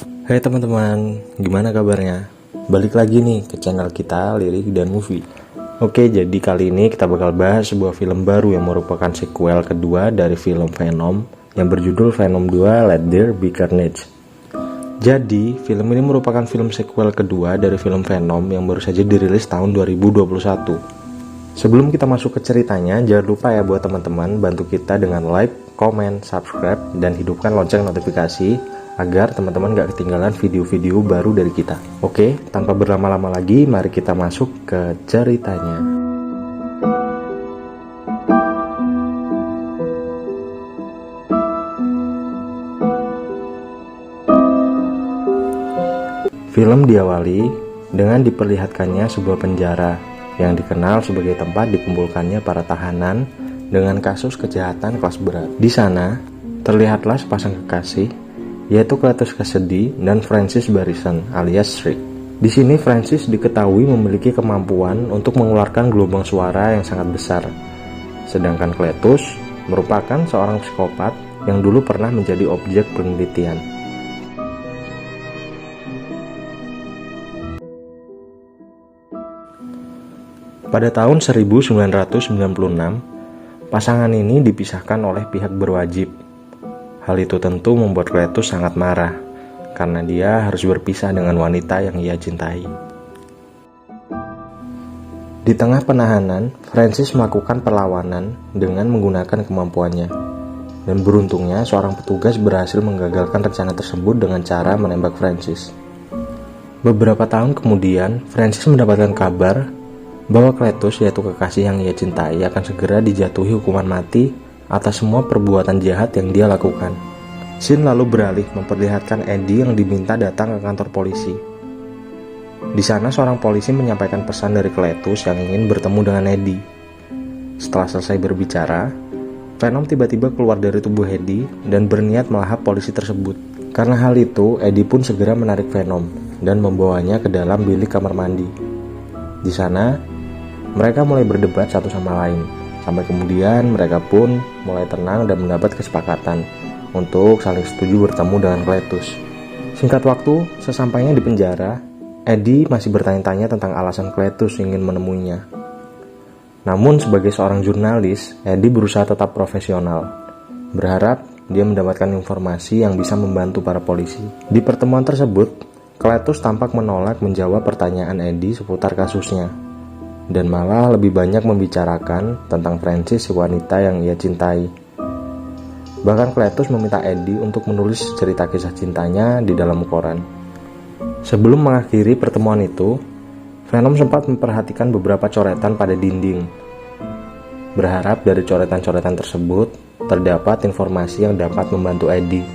Hai teman-teman, gimana kabarnya? Balik lagi nih ke channel kita Lirik dan Movie. Oke, jadi kali ini kita bakal bahas sebuah film baru yang merupakan sequel kedua dari film Venom yang berjudul Venom 2 Let There Be Carnage. Jadi, film ini merupakan film sequel kedua dari film Venom yang baru saja dirilis tahun 2021. Sebelum kita masuk ke ceritanya, jangan lupa ya buat teman-teman bantu kita dengan like, comment, subscribe, dan hidupkan lonceng notifikasi agar teman-teman gak ketinggalan video-video baru dari kita. Oke, tanpa berlama-lama lagi, mari kita masuk ke ceritanya. Film diawali dengan diperlihatkannya sebuah penjara yang dikenal sebagai tempat dikumpulkannya para tahanan dengan kasus kejahatan kelas berat. Di sana, terlihatlah sepasang kekasih, yaitu Cletus Cassidy dan Francis Barrison alias Shriek. Di sini Francis diketahui memiliki kemampuan untuk mengeluarkan gelombang suara yang sangat besar, sedangkan Cletus merupakan seorang psikopat yang dulu pernah menjadi objek penelitian. Pada tahun 1996, pasangan ini dipisahkan oleh pihak berwajib. Hal itu tentu membuat Cletus sangat marah, karena dia harus berpisah dengan wanita yang ia cintai. Di tengah penahanan, Francis melakukan perlawanan dengan menggunakan kemampuannya. Dan beruntungnya, seorang petugas berhasil menggagalkan rencana tersebut dengan cara menembak Francis. Beberapa tahun kemudian, Francis mendapatkan kabar bahwa Cletus, yaitu kekasih yang ia cintai, akan segera dijatuhi hukuman mati atas semua perbuatan jahat yang dia lakukan. Scene lalu beralih memperlihatkan Eddie yang diminta datang ke kantor polisi. Di sana seorang polisi menyampaikan pesan dari Cletus yang ingin bertemu dengan Eddie. Setelah selesai berbicara, Venom tiba-tiba keluar dari tubuh Eddie dan berniat melahap polisi tersebut. Karena hal itu, Eddie pun segera menarik Venom dan membawanya ke dalam bilik kamar mandi. Di sana, mereka mulai berdebat satu sama lain. Sampai kemudian mereka pun mulai tenang dan mendapat kesepakatan untuk saling setuju bertemu dengan Cletus. Singkat waktu, sesampainya di penjara, Eddie masih bertanya-tanya tentang alasan Cletus ingin menemuinya. Namun sebagai seorang jurnalis, Eddie berusaha tetap profesional, berharap dia mendapatkan informasi yang bisa membantu para polisi. Di pertemuan tersebut, Cletus tampak menolak menjawab pertanyaan Eddie seputar kasusnya, dan malah lebih banyak membicarakan tentang Francis, si wanita yang ia cintai. Bahkan Cletus meminta Eddie untuk menulis cerita kisah cintanya di dalam koran. Sebelum mengakhiri pertemuan itu, Venom sempat memperhatikan beberapa coretan pada dinding, berharap dari coretan-coretan tersebut terdapat informasi yang dapat membantu Eddie.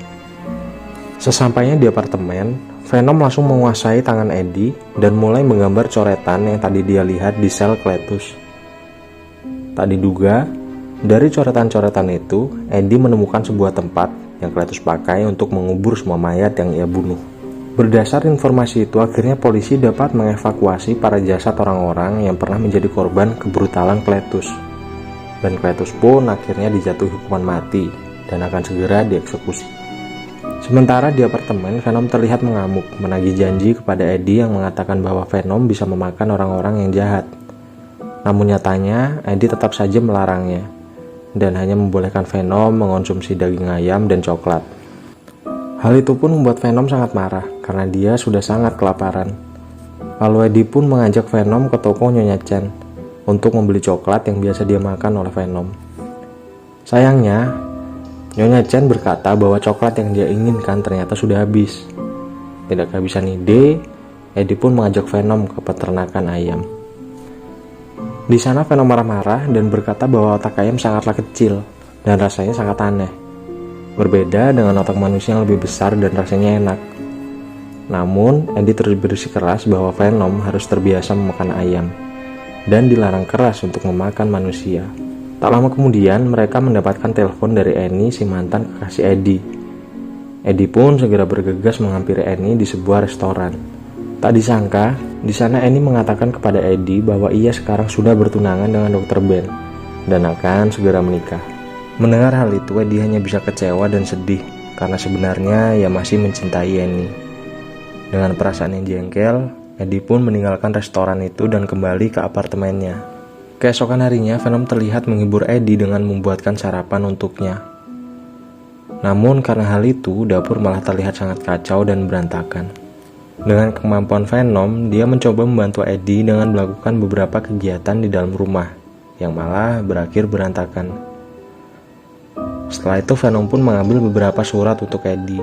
Sesampainya di apartemen, Venom langsung menguasai tangan Eddie dan mulai menggambar coretan yang tadi dia lihat di sel Cletus. Tak diduga, dari coretan-coretan itu, Eddie menemukan sebuah tempat yang Cletus pakai untuk mengubur semua mayat yang ia bunuh. Berdasar informasi itu, akhirnya polisi dapat mengevakuasi para jasad orang-orang yang pernah menjadi korban kebrutalan Cletus. Dan Cletus pun akhirnya dijatuhi hukuman mati dan akan segera dieksekusi. Sementara di apartemen, Venom terlihat mengamuk, menagih janji kepada Eddie yang mengatakan bahwa Venom bisa memakan orang-orang yang jahat. Namun nyatanya, Eddie tetap saja melarangnya, dan hanya membolehkan Venom mengonsumsi daging ayam dan coklat. Hal itu pun membuat Venom sangat marah, karena dia sudah sangat kelaparan. Lalu Eddie pun mengajak Venom ke toko Nyonya Chen untuk membeli coklat yang biasa dia makan oleh Venom. Sayangnya, Nyonya Chen berkata bahwa coklat yang dia inginkan ternyata sudah habis. Tidak kehabisan ide, Eddie pun mengajak Venom ke peternakan ayam. Di sana Venom marah-marah dan berkata bahwa otak ayam sangatlah kecil dan rasanya sangat aneh. Berbeda dengan otak manusia yang lebih besar dan rasanya enak. Namun, Eddie terus bersikeras bahwa Venom harus terbiasa memakan ayam dan dilarang keras untuk memakan manusia. Tak lama kemudian, mereka mendapatkan telepon dari Annie, si mantan kekasih Eddie. Eddie pun segera bergegas menghampiri Annie di sebuah restoran. Tak disangka, di sana Annie mengatakan kepada Eddie bahwa ia sekarang sudah bertunangan dengan Dr. Ben dan akan segera menikah. Mendengar hal itu, Eddie hanya bisa kecewa dan sedih karena sebenarnya ia masih mencintai Annie. Dengan perasaan yang jengkel, Eddie pun meninggalkan restoran itu dan kembali ke apartemennya. Keesokan harinya, Venom terlihat menghibur Eddie dengan membuatkan sarapan untuknya. Namun karena hal itu, dapur malah terlihat sangat kacau dan berantakan. Dengan kemampuan Venom, dia mencoba membantu Eddie dengan melakukan beberapa kegiatan di dalam rumah, yang malah berakhir berantakan. Setelah itu, Venom pun mengambil beberapa surat untuk Eddie.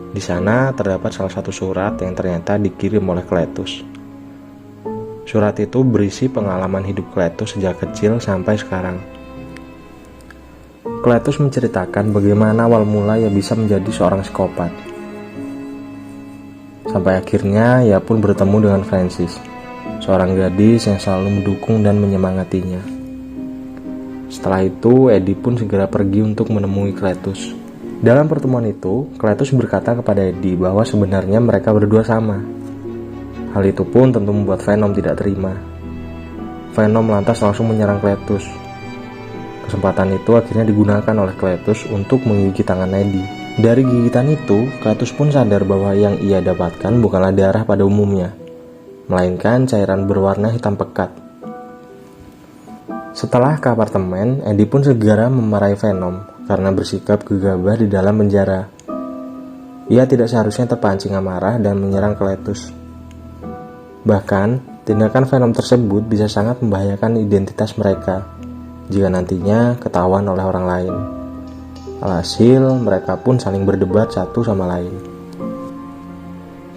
Di sana terdapat salah satu surat yang ternyata dikirim oleh Cletus. Surat itu berisi pengalaman hidup Cletus sejak kecil sampai sekarang. Cletus menceritakan bagaimana awal mula ia bisa menjadi seorang psikopat. Sampai akhirnya ia pun bertemu dengan Francis, seorang gadis yang selalu mendukung dan menyemangatinya. Setelah itu, Eddie pun segera pergi untuk menemui Cletus. Dalam pertemuan itu, Cletus berkata kepada Eddie bahwa sebenarnya mereka berdua sama. Hal itu pun tentu membuat Venom tidak terima. Venom lantas langsung menyerang Cletus. Kesempatan itu akhirnya digunakan oleh Cletus untuk menggigit tangan Eddie. Dari gigitan itu, Cletus pun sadar bahwa yang ia dapatkan bukanlah darah pada umumnya, melainkan cairan berwarna hitam pekat. Setelah ke apartemen, Eddie pun segera memarahi Venom karena bersikap gegabah di dalam penjara. Ia tidak seharusnya terpancing amarah dan menyerang Cletus. Bahkan, tindakan Venom tersebut bisa sangat membahayakan identitas mereka jika nantinya ketahuan oleh orang lain. Alhasil, mereka pun saling berdebat satu sama lain.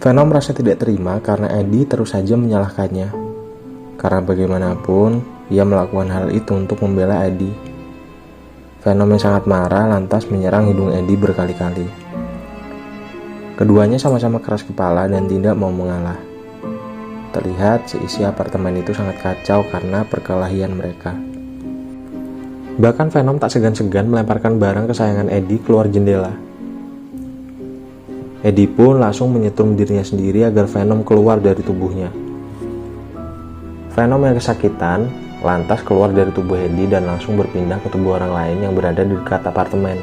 Venom merasa tidak terima karena Eddie terus saja menyalahkannya. Karena bagaimanapun, ia melakukan hal itu untuk membela Eddie. Venom yang sangat marah lantas menyerang hidung Eddie berkali-kali. Keduanya sama-sama keras kepala dan tidak mau mengalah. Terlihat seisi apartemen itu sangat kacau karena perkelahian mereka. Bahkan Venom tak segan-segan melemparkan barang kesayangan Eddie keluar jendela. Eddie pun langsung menyetrum dirinya sendiri agar Venom keluar dari tubuhnya. Venom yang kesakitan lantas keluar dari tubuh Eddie dan langsung berpindah ke tubuh orang lain yang berada di dekat apartemen.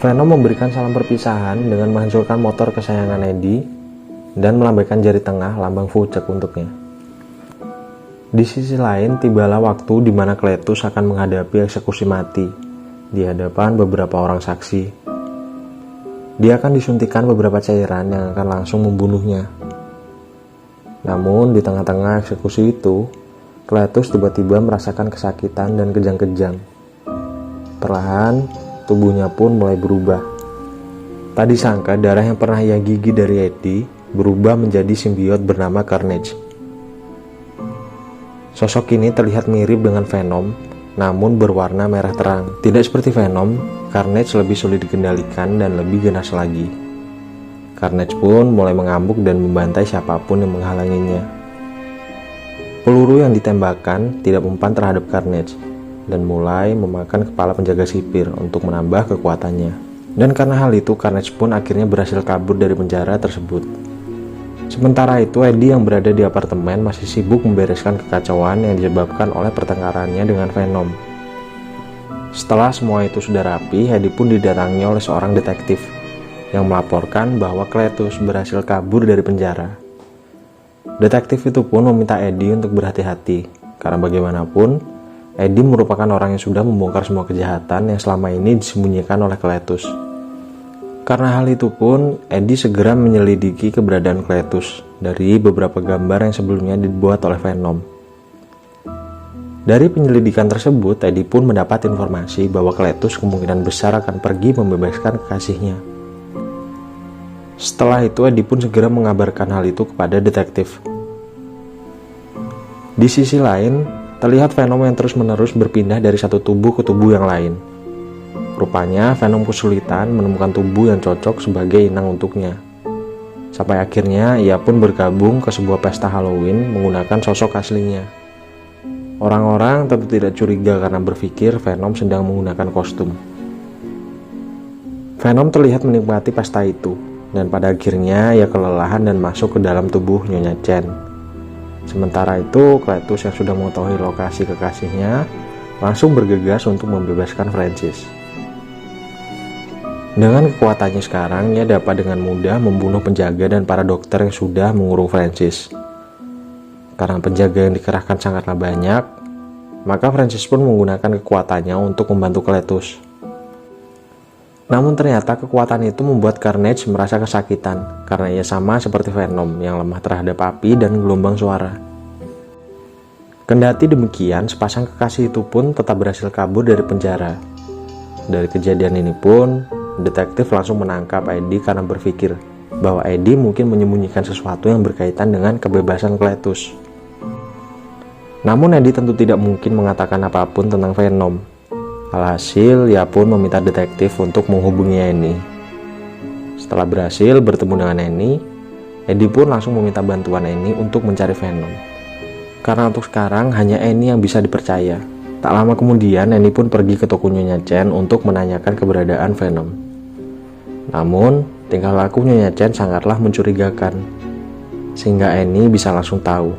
Venom memberikan salam perpisahan dengan menghancurkan motor kesayangan Eddie dan melambaikan jari tengah lambang Vucek untuknya. Di sisi lain, tibalah waktu di mana Cletus akan menghadapi eksekusi mati di hadapan beberapa orang saksi. Dia akan disuntikan beberapa cairan yang akan langsung membunuhnya. Namun di tengah-tengah eksekusi itu, Cletus tiba-tiba merasakan kesakitan dan kejang-kejang. Perlahan, tubuhnya pun mulai berubah. Tak disangka darah yang pernah ia gigit dari Eddie berubah menjadi simbiot bernama Carnage. Sosok ini terlihat mirip dengan Venom, namun berwarna merah terang. Tidak seperti Venom, Carnage lebih sulit dikendalikan dan lebih ganas lagi. Carnage pun mulai mengamuk dan membantai siapapun yang menghalanginya. Peluru yang ditembakkan tidak mempan terhadap Carnage dan mulai memakan kepala penjaga sipir untuk menambah kekuatannya. Dan karena hal itu, Carnage pun akhirnya berhasil kabur dari penjara tersebut. Sementara itu, Eddie yang berada di apartemen masih sibuk membereskan kekacauan yang disebabkan oleh pertengkarannya dengan Venom. Setelah semua itu sudah rapi, Eddie pun didatangi oleh seorang detektif yang melaporkan bahwa Cletus berhasil kabur dari penjara. Detektif itu pun meminta Eddie untuk berhati-hati, karena bagaimanapun, Eddie merupakan orang yang sudah membongkar semua kejahatan yang selama ini disembunyikan oleh Cletus. Karena hal itu pun, Eddie segera menyelidiki keberadaan Cletus dari beberapa gambar yang sebelumnya dibuat oleh Venom. Dari penyelidikan tersebut, Eddie pun mendapat informasi bahwa Cletus kemungkinan besar akan pergi membebaskan kekasihnya. Setelah itu, Eddie pun segera mengabarkan hal itu kepada detektif. Di sisi lain, terlihat Venom yang terus-menerus berpindah dari satu tubuh ke tubuh yang lain. Rupanya, Venom kesulitan menemukan tubuh yang cocok sebagai inang untuknya. Sampai akhirnya, ia pun bergabung ke sebuah pesta Halloween menggunakan sosok aslinya. Orang-orang tentu tidak curiga karena berpikir Venom sedang menggunakan kostum. Venom terlihat menikmati pesta itu, dan pada akhirnya ia kelelahan dan masuk ke dalam tubuh Nyonya Chen. Sementara itu, Cletus yang sudah mengetahui lokasi kekasihnya langsung bergegas untuk membebaskan Francis. Dengan kekuatannya sekarang, ia dapat dengan mudah membunuh penjaga dan para dokter yang sudah mengurung Francis. Karena penjaga yang dikerahkan sangatlah banyak, maka Francis pun menggunakan kekuatannya untuk membantu Cletus. Namun ternyata kekuatan itu membuat Carnage merasa kesakitan, karena ia sama seperti Venom yang lemah terhadap api dan gelombang suara. Kendati demikian, sepasang kekasih itu pun tetap berhasil kabur dari penjara. Dari kejadian ini pun, detektif langsung menangkap Eddie karena berpikir bahwa Eddie mungkin menyembunyikan sesuatu yang berkaitan dengan kebebasan Cletus. Namun Eddie tentu tidak mungkin mengatakan apapun tentang Venom. Alhasil, ia pun meminta detektif untuk menghubungi Annie. Setelah berhasil bertemu dengan Annie, Eddie pun langsung meminta bantuan Annie untuk mencari Venom. Karena untuk sekarang hanya Annie yang bisa dipercaya. Tak lama kemudian Annie pun pergi ke toko Nyonya Chen untuk menanyakan keberadaan Venom. Namun, tingkah laku Nyonya Chen sangatlah mencurigakan. Sehingga Annie bisa langsung tahu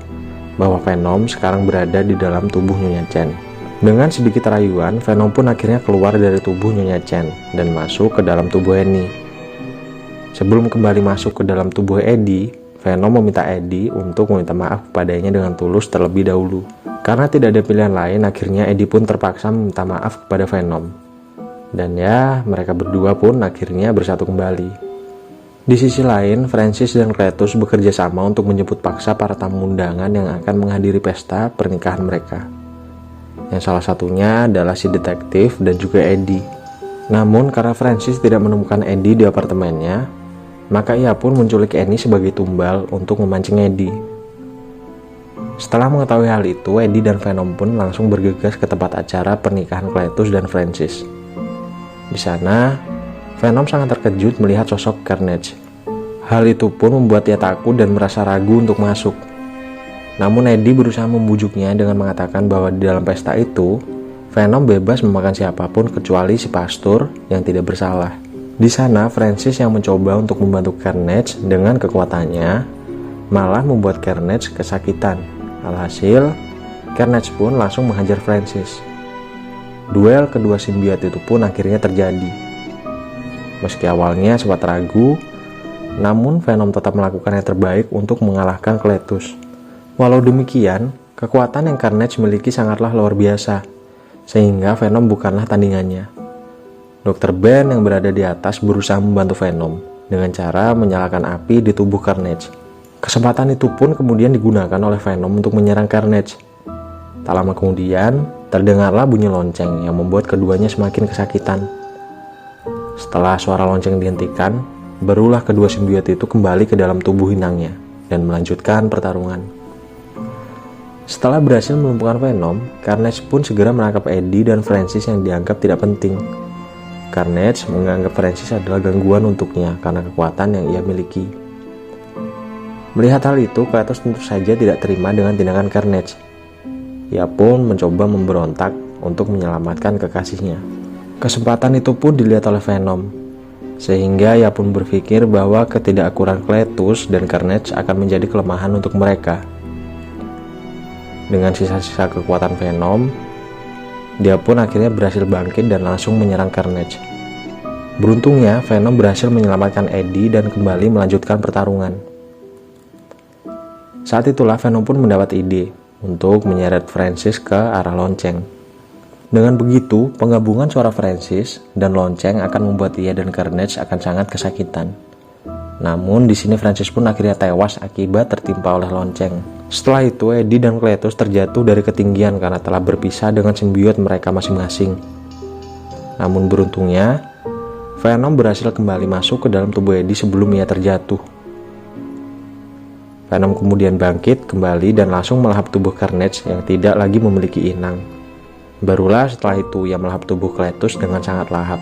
bahwa Venom sekarang berada di dalam tubuh Nyonya Chen. Dengan sedikit rayuan, Venom pun akhirnya keluar dari tubuh Nyonya Chen dan masuk ke dalam tubuh Annie. Sebelum kembali masuk ke dalam tubuh Eddie, Venom meminta Eddie untuk meminta maaf kepadanya dengan tulus terlebih dahulu. Karena tidak ada pilihan lain, akhirnya Eddie pun terpaksa meminta maaf kepada Venom. Dan ya, mereka berdua pun akhirnya bersatu kembali. Di sisi lain, Francis dan Cletus bekerja sama untuk menjemput paksa para tamu undangan yang akan menghadiri pesta pernikahan mereka. Yang salah satunya adalah si detektif dan juga Eddie. Namun karena Francis tidak menemukan Eddie di apartemennya, maka ia pun menculik Annie sebagai tumbal untuk memancing Eddie. Setelah mengetahui hal itu, Eddie dan Venom pun langsung bergegas ke tempat acara pernikahan Cletus dan Francis. Di sana, Venom sangat terkejut melihat sosok Carnage. Hal itu pun membuat ia takut dan merasa ragu untuk masuk. Namun Eddie berusaha membujuknya dengan mengatakan bahwa di dalam pesta itu, Venom bebas memakan siapapun kecuali si pastor yang tidak bersalah. Di sana, Francis yang mencoba untuk membantu Carnage dengan kekuatannya malah membuat Carnage kesakitan. Alhasil, Carnage pun langsung menghajar Francis. Duel kedua simbiot itu pun akhirnya terjadi. Meski awalnya sempat ragu, namun Venom tetap melakukan yang terbaik untuk mengalahkan Cletus. Walau demikian, kekuatan yang Carnage miliki sangatlah luar biasa, sehingga Venom bukanlah tandingannya. Dr. Ben yang berada di atas berusaha membantu Venom dengan cara menyalakan api di tubuh Carnage. Kesempatan itu pun kemudian digunakan oleh Venom untuk menyerang Carnage. Tak lama kemudian, terdengarlah bunyi lonceng yang membuat keduanya semakin kesakitan. Setelah suara lonceng dihentikan, barulah kedua simbiot itu kembali ke dalam tubuh inangnya dan melanjutkan pertarungan. Setelah berhasil melumpuhkan Venom, Carnage pun segera menangkap Eddie dan Francis yang dianggap tidak penting. Carnage menganggap Francis adalah gangguan untuknya karena kekuatan yang ia miliki. Melihat hal itu, Cletus tentu saja tidak terima dengan tindakan Carnage. Ia pun mencoba memberontak untuk menyelamatkan kekasihnya. Kesempatan itu pun dilihat oleh Venom, sehingga ia pun berpikir bahwa ketidakakuran Cletus dan Carnage akan menjadi kelemahan untuk mereka. Dengan sisa-sisa kekuatan Venom, dia pun akhirnya berhasil bangkit dan langsung menyerang Carnage. Beruntungnya, Venom berhasil menyelamatkan Eddie dan kembali melanjutkan pertarungan. Saat itulah Venom pun mendapat ide untuk menyeret Francis ke arah lonceng. Dengan begitu, penggabungan suara Francis dan lonceng akan membuat ia dan Carnage akan sangat kesakitan. Namun di sini Francis pun akhirnya tewas akibat tertimpa oleh lonceng. Setelah itu, Eddie dan Cletus terjatuh dari ketinggian karena telah berpisah dengan simbiot mereka masing-masing. Namun beruntungnya, Venom berhasil kembali masuk ke dalam tubuh Eddie sebelum ia terjatuh. Venom kemudian bangkit kembali dan langsung melahap tubuh Carnage yang tidak lagi memiliki inang. Barulah setelah itu ia melahap tubuh Cletus dengan sangat lahap.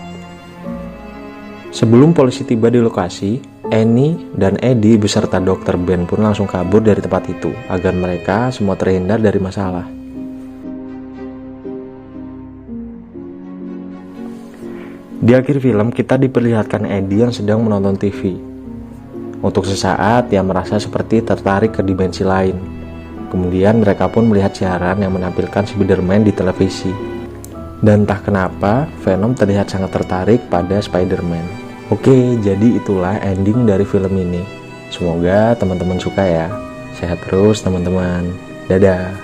Sebelum polisi tiba di lokasi, Annie dan Eddie beserta Dr. Ben pun langsung kabur dari tempat itu agar mereka semua terhindar dari masalah. Di akhir film, kita diperlihatkan Eddie yang sedang menonton TV. Untuk sesaat, ia merasa seperti tertarik ke dimensi lain. Kemudian mereka pun melihat siaran yang menampilkan Spider-Man di televisi. Dan entah kenapa, Venom terlihat sangat tertarik pada Spider-Man. Oke, jadi itulah ending dari film ini. Semoga teman-teman suka ya. Sehat terus teman-teman. Dadah.